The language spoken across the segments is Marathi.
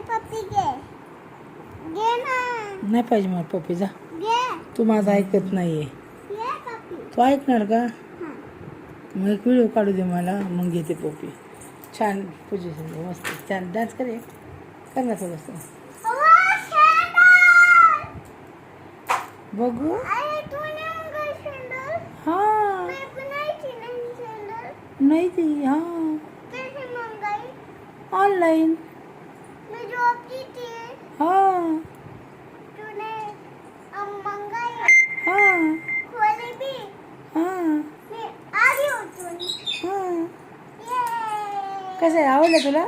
पप्पी घे. घे ना. नाही पाहिजे मला पप्पी, जा. घे. तू माझं ऐकत नाहीये. घे पप्पी. तू ऐकणार का? हां. मग एक व्हिडिओ काढू दे मला, मग घेते पप्पी. छान पोझिशन दे, मस्त छान डान्स करे, कर ना थोडंसं. वा, शेंडल. बघू. अरे तू नेऊन गं शेंडल. हां, मी पण नाही शेंडल. नाही ती. हां, कैसे मंगाई? ऑनलाईन. मी झोपती थी. हां तूने मंगाई. हां खोली भी. हां मी आली उठून. हां. ये. कसं आहे, आवडलं तुला?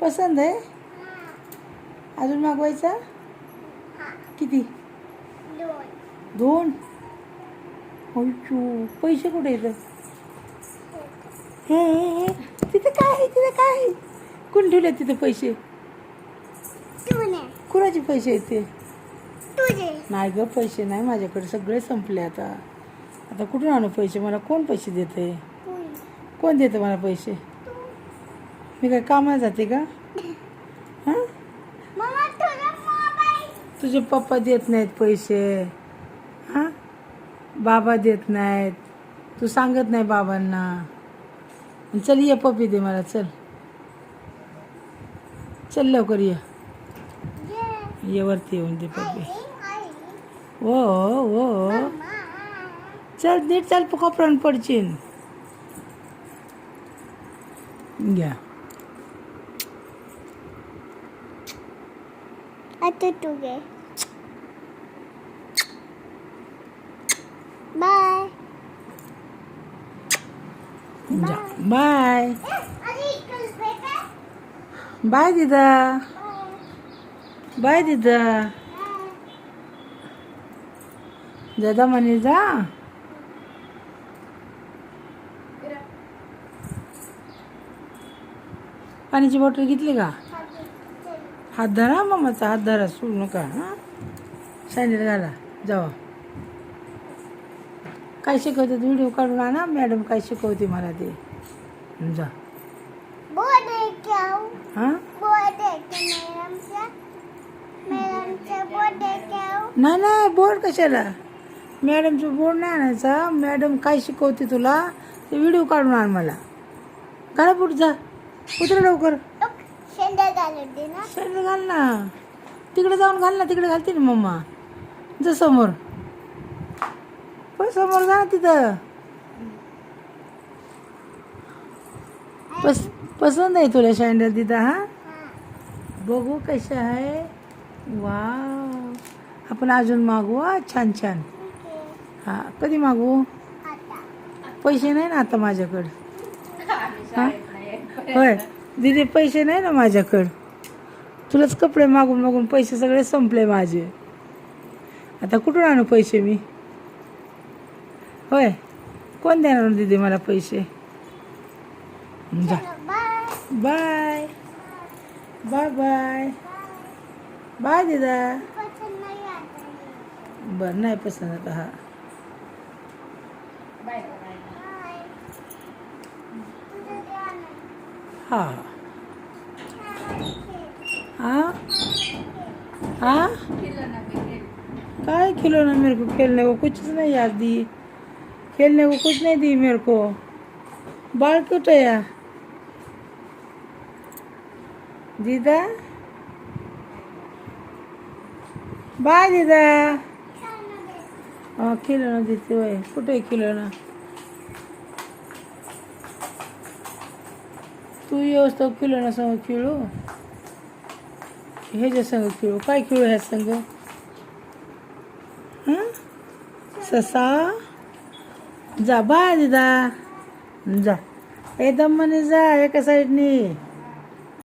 पसंत आहे? हां. अजून मागवायचा? हां. किती? 2. 2? अय्यो, पैसे कुठे येतं? हे तिथे काय आहे, तिथे काय आहे? कोण ठेवले तिथे पैसे? तूने. कुणाचे पैसे आहेत ते? तुझे. नाही ग, पैसे नाही माझ्याकडे, सगळे संपले आता. आता कुठून आणू पैसे? मला कोण पैसे देते? कोण देतं मला पैसे? मी काय कामाला जाते का? हां, मम्मा तुझा मोबाईल. तुझे पप्पा देत नाहीत पैसे. हां, बाबा देत नाहीत. तू सांगत नाही बाबांना. चल ये, पप्पी दे मला, चल चल लवकर ये. ये वरती येऊन दे पप्पी. ओ ओ, चल नीट चाल, कपड्यान पडशील. घ्या. आता तू घे. बाय. जा, बाय. अरे इकडे बेटा. बाय दिदा. बाय दिदा. दादा म्हणे जा. पाण्याची बॉटल घेतली का? हात धरा मामाचा, हात धरा, सोडू नका. हां, सँडल घाला, जावा. काय शिकवतात व्हिडिओ काढून आणा. मॅडम काय शिकवते मला ते. जा. बोर्ड आहे क्या? हां, बोर्ड आहे का मॅडमचा? मॅडमचा बोर्ड आहे क्या? नाही नाही, बोर्ड कशाला? मॅडमचं बोर्ड नाही आणायचा. मॅडम काय शिकवते तुला ते व्हिडिओ काढून आण मला. घाला पुढे, जा, उतर लवकर. शेंडा घालून दे ना. सँडल घाल ना. तिकडे जाऊन घाल ना, तिकडे घालते ना मम्मा. जा समोर, पण समोर जा ना तिथं. पसंत आहे तुला सँडल तिथं? हां, बघू कशा आहे. वा, आपण अजून मागू. छान छान. हां, कधी मागू? आता. पैसे नाही ना आता माझ्याकडं. हां, होय दीदी, पैसे नाही ना माझ्याकडं. तुलाच कपडे मागून मागून पैसे सगळे संपले माझे. आता कुठून आणू पैसे मी? होय, कोण देणार दीदी मला पैसे? जा, bye. Bye bye bye bye दीदा. पसंत नाही आता. बरं, नाही पसंत आता. हा, बाय. तुझं ध्यान आहे. हाँ हाँ हाँ, काय खिलौना मेरे को खेलने को कुछ नहीं याद दी. खेलने को कुछ नहीं दी मेरे को. बाल क्यों टया दीदा? बाय दीदा. हाँ, खिलौना देते हुए. कुठे आहे खिलौना? तू व्यवस्था खिलौना संग खेळू. ह्याच्या संग खेळू. काय खेळू ह्या संग? हां, ससा. जा, बाय दीदा. जा, एकदम म्हणे जा एका साईडनी.